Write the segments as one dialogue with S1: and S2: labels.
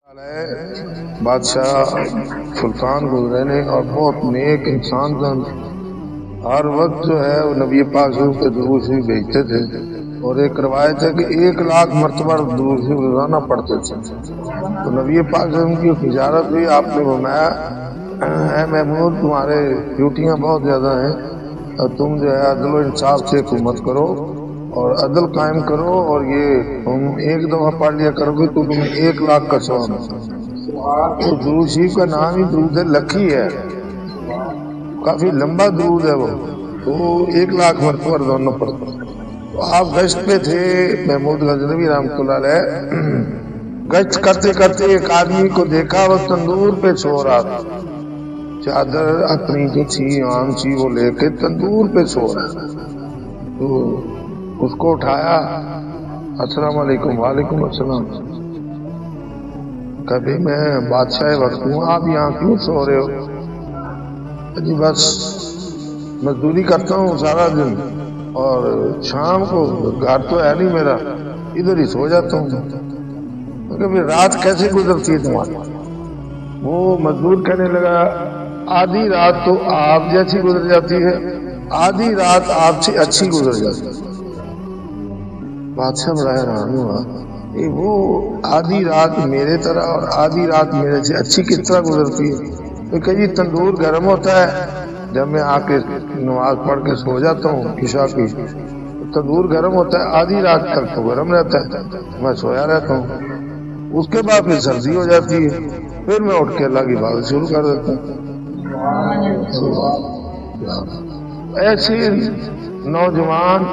S1: بادشاہ سلطان گزرے نے اور بہت نیک انسان تھا. ہر وقت جو ہے وہ نبی پاک کے درود شریف بھیجتے تھے اور ایک روایت ہے کہ 1,00,000 مرتبہ درود شریف روزانہ پڑھتے تھے. تو نبی پاک سے ان کی تجارت ہوئی. آپ نے فرمایا اے محمود تمہارے ڈیوٹیاں بہت زیادہ ہیں اور تم جو ہے عدل و انصاف سے حکومت کرو اور عدل قائم کرو اور یہ تم ایک دفعہ پڑھ لیا کرو گے تو تمہیں 1,00,000 کا ثواب ہے. تو درود شریف کا نام ہی درود لکھی ہے, کافی لمبا درود ہے وہ, تو 1,00,000 مرتبہ روزانہ پڑھتا. تو آپ گشت پہ تھے محمود غزنوی رحمۃ اللہ علیہ. گشت کرتے کرتے ایک آدمی کو دیکھا وہ تندور پہ سو رہا تھا, چادر اپنی جو تھی عام تھی وہ لے کے تندور پہ سو رہا تھا. تو اس کو اٹھایا, السلام علیکم. وعلیکم السلام. کبھی میں بادشاہ وقت ہوں, آپ یہاں کیوں سو رہے ہو؟ جی بس مزدوری کرتا ہوں سارا دن اور شام کو گھر تو ہے نہیں میرا, ادھر ہی سو جاتا ہوں. کبھی رات کیسے گزرتی ہے تمہاری؟ وہ مزدور کہنے لگا آدھی رات تو آپ جیسی گزر جاتی ہے, آدھی رات آپ سے اچھی گزر جاتی ہے. بادشاہ بڑا حیران ہوا, وہ آدھی رات میرے طرح اور آدھی رات میرے سے اچھی کس طرح گزرتی ہے؟ تو کہ جی تندور گرم ہوتا ہے, جب میں آ کے نماز پڑھ کے سو جاتا ہوں عشاء کی, تندور گرم ہوتا ہے, آدھی رات تک تو گرم رہتا ہے, میں سویا رہتا ہوں. اس کے بعد پھر سردی ہو جاتی ہے, پھر میں اٹھ کے اللہ کی عبادت شروع کر دیتا ہوں. ایسے نوجوان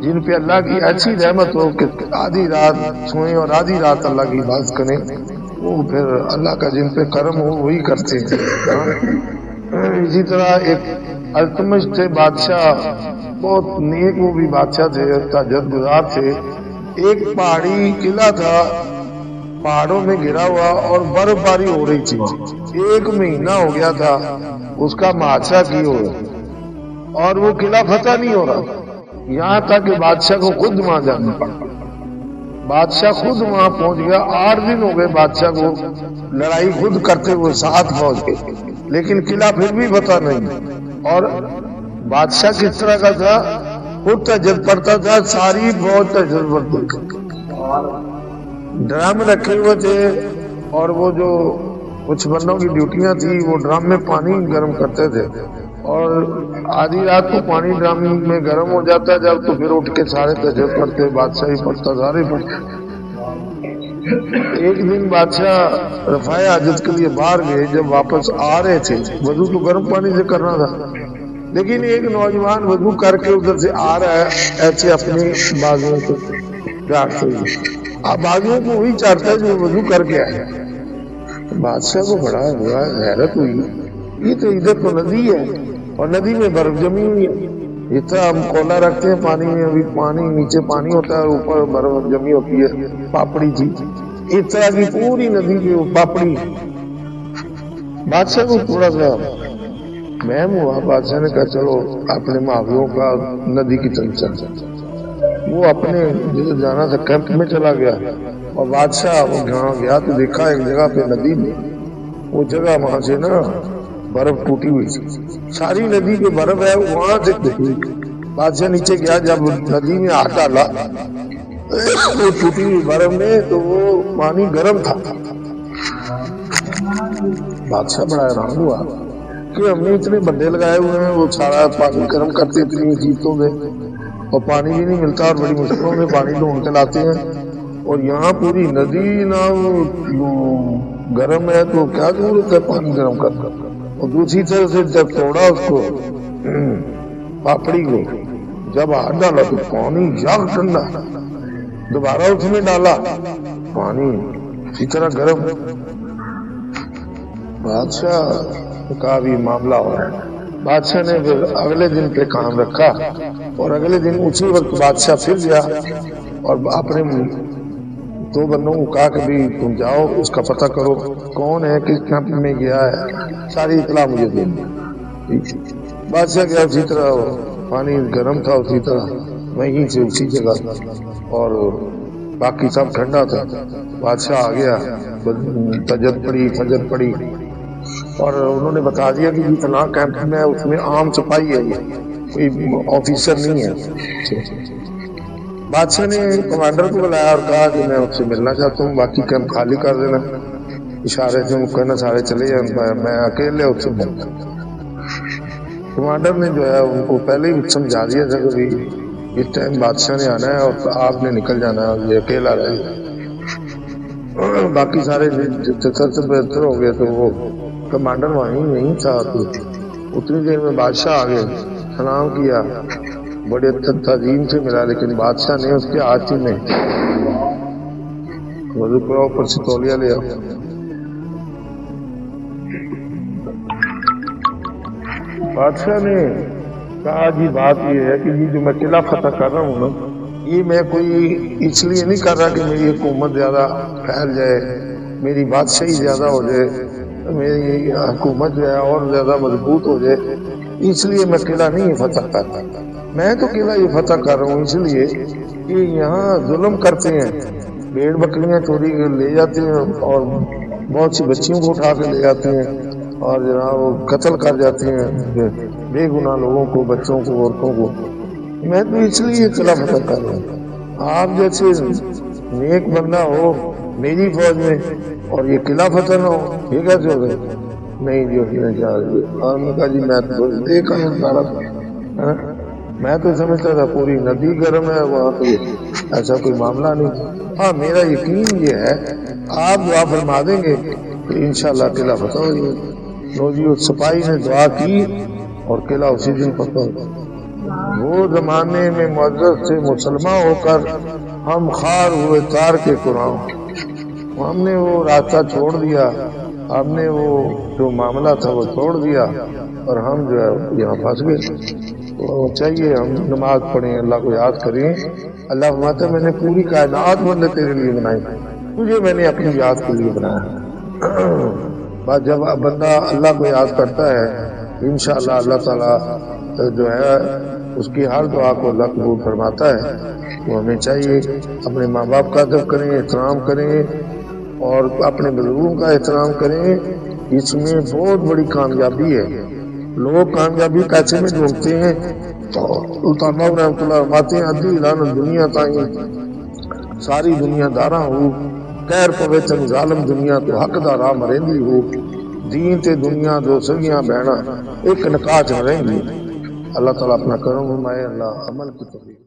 S1: جن پہ اللہ کی اچھی رحمت ہو کہ آدھی رات سوئیں اور آدھی رات اللہ کی عبادت کریں, وہ پھر اللہ کا جن پہ کرم ہو وہی کرتے ہیں. اسی طرح ایک التمش تھے بادشاہ, بہت نیک وہ بھی بادشاہ تھے, تہجد گزار تھے. ایک پہاڑی قلعہ تھا, پہاڑوں میں گرا ہوا اور برف باری ہو رہی تھی. 1 مہینہ ہو گیا تھا اس کا محاصرہ کی ہو رہا اور وہ قلعہ فتح نہیں ہو رہا, یہاں تک کہ بادشاہ کو خود وہاں جانا پڑا. بادشاہ خود وہاں پہنچ گیا, 8 دن ہو گئے بادشاہ کو لڑائی خود کرتے ہوئے 7 فوج کے, لیکن قلعہ پھر بھی فتح نہیں. اور بادشاہ کس طرح کا تھا, خود تہجد پڑھتا تھا, ساری فوج تہجد پڑھتی تھی. ڈرم رکھے ہوئے تھے اور وہ جو کچھ بندوں کی ڈیوٹیاں تھی وہ ڈرم میں پانی گرم کرتے تھے, اور آدھی رات کو پانی ڈرم میں گرم ہو جاتا ہے جب, تو پھر اٹھ کے سارے تہجد پڑھتے, بادشاہ ہی پڑھتا, سارے پڑھتے. ایک دن بادشاہ رفع حاجت کے لیے باہر گئے, جب واپس آ رہے تھے وضو تو گرم پانی سے کرنا تھا, لیکن ایک نوجوان وضو کر کے ادھر سے آ رہا ہے ایسے اپنے بازوؤں کو چاٹتے ہوئے. آپ بازوؤں کو وہی چاٹتا ہے جو وضو کر کے آیا. بادشاہ کو بڑا حیرت ہوئی, یہ تو ادھر تو ندی ہے اور ندی میں برف جمی ہوئی ہے. اس طرح ہم کولا رکھتے ہیں پانی میں, ابھی پانی نیچے پانی ہوتا ہے, اوپر برف جمی ہوتی ہے, پاپڑی تھی, اس طرح کی پوری ندی کی پاپڑی. بادشاہ کو تھوڑا سا مہم ہوا, بادشاہ نے کہا چلو اپنے ماویوں کا ندی کی طرف چلتے. وہ اپنے جدھر جانا تھا کیمپ میں چلا گیا, اور بادشاہ وہ جہاں گیا تو دیکھا ایک جگہ پہ ندی میں, وہ جگہ وہاں سے نا برف ٹوٹی ہوئی تھی, ساری ندی پہ برف ہے, وہاں سے ٹوٹی ہوئی. بادشاہ نیچے گیا, جب ندی میں ہاتھ ڈالا وہ ٹوٹی ہوئی برف میں, تو وہ پانی گرم تھا. بادشاہ بڑا حیران ہوا کہ ہم نے اتنے بندے لگائے ہوئے ہیں, وہ سارا پانی گرم کرتے اتنی چیزوں میں, اور پانی بھی نہیں ملتا, اور بڑی مشکلوں میں پانی ڈھونڈ کے لاتے ہیں, اور یہاں پوری ندی نہ گرم ہے تو کیا ضرورت ہے پانی گرم کرنا. اور دوسری طرف سے جب توڑا اس کو پاپڑی کو, جب ہاتھ ڈالا تو پانی یاغ ٹھنڈا, دوبارہ اس میں ڈالا پانی اسی طرح گرم. بادشاہ کا بھی معاملہ ہو رہا ہے. بادشاہ نے پھر اگلے دن پہ کام رکھا, اور اگلے دن اسی وقت بادشاہ پھر گیا اور اپنے 2 بندوں کو کہا کہ بھی تم جاؤ اس کا پتہ کرو کون ہے, کس کیمپ میں گیا ہے, ساری اطلاع مجھے دے دو. بادشاہ گیا, اسی طرح پانی گرم تھا اسی طرح وہیں سے اسی جگہ, اور باقی سب ٹھنڈا تھا. بادشاہ آ گیا، تجد پڑی، فجر پڑی، اور انہوں نے بتا دیا کہ یہ فلاں کیمپ میں اس میں عام سپاہی ہے، کوئی آفیسر نہیں ہے. بادشاہ نے کمانڈر کو بلایا اور کہا کہ میں اس سے ملنا چاہتا ہوں، باقی کیمپ خالی کر دینا. اشارے سے کہنا سارے چلے جائیں، میں اکیلے اس سے ملتا. کمانڈر نے جو ہے ان کو پہلے ہی سمجھا دیا تھا کہ اس ٹائم بادشاہ نے آنا ہے اور آپ نے نکل جانا ہے، یہ اکیلا رہے گا. باقی سارے بہتر ہو گئے تو وہ کمانڈر وہیں نہیں تھا. تو اتنی دیر میں بادشاہ آ گئے، سلام کیا، بڑے تعظیم سے ملا، لیکن بادشاہ نے اس کے ہاتھ میں وضو کرا، اوپر سے تولیہ لیا. بادشاہ نے کہا جی بات یہ ہے کہ یہ جو میں قلعہ فتح کر رہا ہوں نا، یہ میں کوئی اس لیے نہیں کر رہا کہ میری حکومت زیادہ پھیل جائے، میری بادشاہی زیادہ ہو جائے، میری حکومت جو ہے اور زیادہ مضبوط ہو جائے، اس لیے میں قلعہ نہیں فتح کر رہا. میں تو قلعہ یہ فتح کر رہا ہوں اس لیے کہ یہاں ظلم کرتے ہیں، بھیڑ بکریاں چوری لے جاتے ہیں اور بہت سی بچیوں کو اٹھا کے لے جاتے ہیں اور جناب وہ قتل کر جاتے ہیں بے گناہ لوگوں کو، بچوں کو، عورتوں کو. میں تو اس لیے قلعہ فتح کر رہا ہوں. آپ جیسے نیک بندہ ہو میری فوج میں اور یہ قلعہ فتح نہ ہو، یہ کیسے ہو گئے؟ نہیں جی اس نے کہا جی میں تو دیکھا تھا، میں تو سمجھتا تھا پوری ندی گرم ہے وہاں پہ، ایسا کوئی معاملہ نہیں. ہاں میرا یقین یہ ہے آپ دعا فرما دیں گے تو انشاءاللہ قلعہ فتح ہو جائے. لو جی اس سپاہی نے دعا کی اور قلعہ اسی دن فتح ہو. وہ زمانے میں معزز سے مسلمان ہو کر ہم خار ہوئے تار کے قرآن، ہم نے وہ راستہ چھوڑ دیا، ہم نے وہ جو معاملہ تھا وہ چھوڑ دیا اور ہم جو ہے یہاں پھنس گئے. تو چاہیے ہم نماز پڑھیں، اللہ کو یاد کریں. اللہ فرماتا ہے میں نے پوری کائنات بندے تیرے لیے بنائی، تجھے میں نے اپنی یاد کے لیے بنایا. بس جب بندہ اللہ کو یاد کرتا ہے انشاءاللہ اللہ تعالیٰ جو ہے اس کی ہر دعا کو اللہ قبول فرماتا ہے. تو ہمیں چاہیے اپنے ماں باپ کا ادب کریں، احترام کریں اور اپنے بزرگوں کا احترام کریں. اس میں بہت بڑی کامیابی ہے. لوگ کامیابی پیسے میں ڈھونڈتے ہیں. سلطان باہو رحمۃ اللہ فرماتے ہیں ادھی اعلان دنیا تائیں ساری دنیا داراں ہو، خیر پوے تن ظالم دنیا تو حق دا راہ مرندی ہو، دین تے دنیا دو سگیاں بہنا ایک نکاح چ رہندی. اللہ تعالیٰ اپنا کرم فرمائے، اللہ عمل کی توفیق